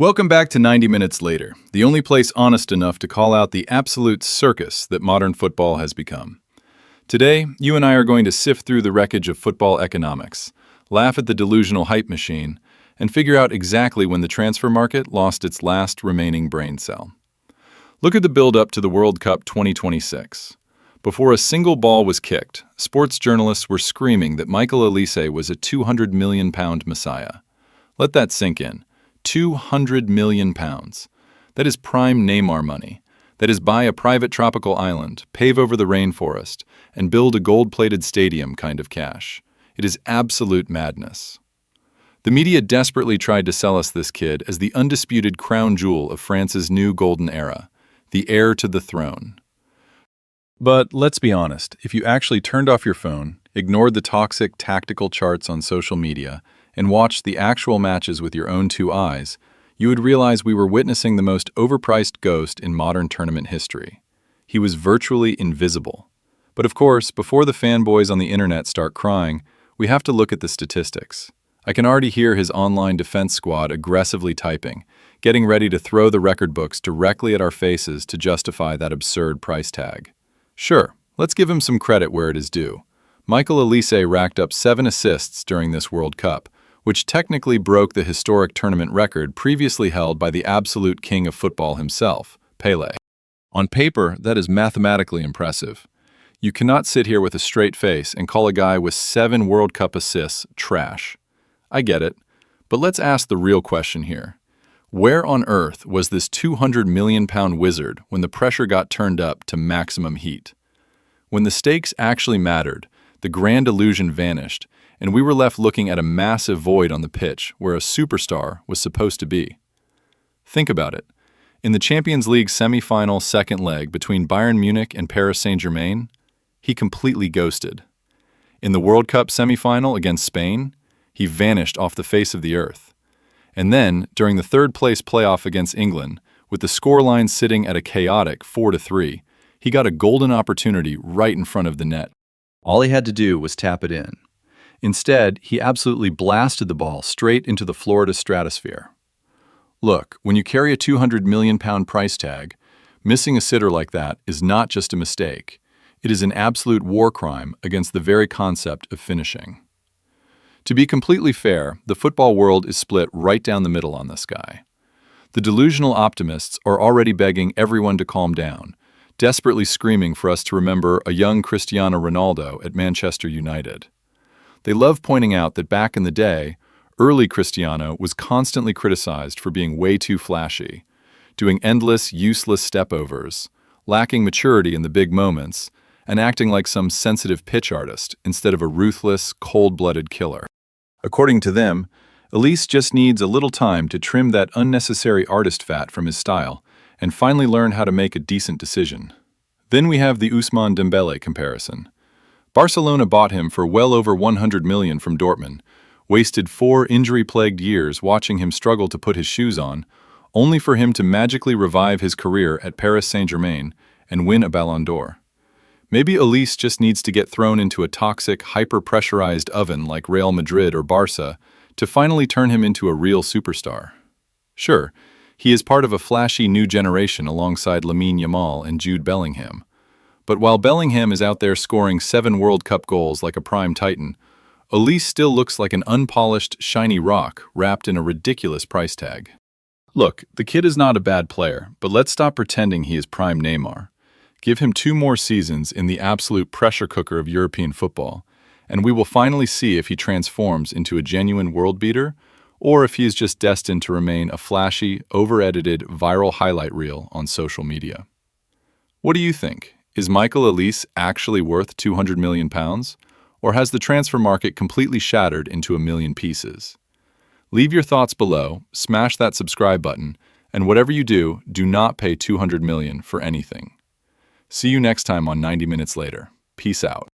Welcome back to 90 Minutes Later, the only place honest enough to call out the absolute circus that modern football has become. Today, you and I are going to sift through the wreckage of football economics, laugh at the delusional hype machine, and figure out exactly when the transfer market lost its last remaining brain cell. Look at the build-up to the World Cup 2026. Before a single ball was kicked, sports journalists were screaming that Michael Olise was a £200 million messiah. Let that sink in. £200 million. That is prime Neymar money. That is buy a private tropical island, pave over the rainforest, and build a gold-plated stadium kind of cash. It is absolute madness. The media desperately tried to sell us this kid as the undisputed crown jewel of France's new golden era, the heir to the throne. But let's be honest, if you actually turned off your phone, ignored the toxic tactical charts on social media, and watched the actual matches with your own two eyes, you would realize we were witnessing the most overpriced ghost in modern tournament history. He was virtually invisible. But of course, before the fanboys on the internet start crying, we have to look at the statistics. I can already hear his online defense squad aggressively typing, getting ready to throw the record books directly at our faces to justify that absurd price tag. Sure, let's give him some credit where it is due. Michael Olise racked up 7 assists during this World Cup, which technically broke the historic tournament record previously held by the absolute king of football himself, Pelé. On paper, that is mathematically impressive. You cannot sit here with a straight face and call a guy with 7 World Cup assists trash. I get it, but let's ask the real question here. Where on earth was this £200 million wizard when the pressure got turned up to maximum heat? When the stakes actually mattered, the grand illusion vanished, and we were left looking at a massive void on the pitch where a superstar was supposed to be. Think about it. In the Champions League semi-final second leg between Bayern Munich and Paris Saint-Germain, he completely ghosted. In the World Cup semi-final against Spain, he vanished off the face of the earth. And then, during the third-place playoff against England, with the scoreline sitting at a chaotic 4-3, he got a golden opportunity right in front of the net. All he had to do was tap it in. Instead, he absolutely blasted the ball straight into the Florida stratosphere. Look, when you carry a £200 million price tag, missing a sitter like that is not just a mistake. It is an absolute war crime against the very concept of finishing. To be completely fair, the football world is split right down the middle on this guy. The delusional optimists are already begging everyone to calm down, desperately screaming for us to remember a young Cristiano Ronaldo at Manchester United. They love pointing out that back in the day, early Cristiano was constantly criticized for being way too flashy, doing endless, useless stepovers, lacking maturity in the big moments, and acting like some sensitive pitch artist instead of a ruthless, cold-blooded killer. According to them, Olise just needs a little time to trim that unnecessary artist fat from his style and finally learn how to make a decent decision. Then we have the Ousmane Dembélé comparison. Barcelona bought him for well over $100 million from Dortmund, wasted 4 injury-plagued years watching him struggle to put his shoes on, only for him to magically revive his career at Paris Saint-Germain and win a Ballon d'Or. Maybe Olise just needs to get thrown into a toxic, hyper-pressurized oven like Real Madrid or Barca to finally turn him into a real superstar. Sure, he is part of a flashy new generation alongside Lamine Yamal and Jude Bellingham. But while Bellingham is out there scoring 7 World Cup goals like a prime titan, Olise still looks like an unpolished, shiny rock wrapped in a ridiculous price tag. Look, the kid is not a bad player, but let's stop pretending he is prime Neymar. Give him 2 more seasons in the absolute pressure cooker of European football, and we will finally see if he transforms into a genuine world beater, or if he is just destined to remain a flashy, over-edited, viral highlight reel on social media. What do you think? Is Michael Olise actually worth £200 million, or has the transfer market completely shattered into a million pieces? Leave your thoughts below, smash that subscribe button, and whatever you do, do not pay $200 million for anything. See you next time on 90 Minutes Later. Peace out.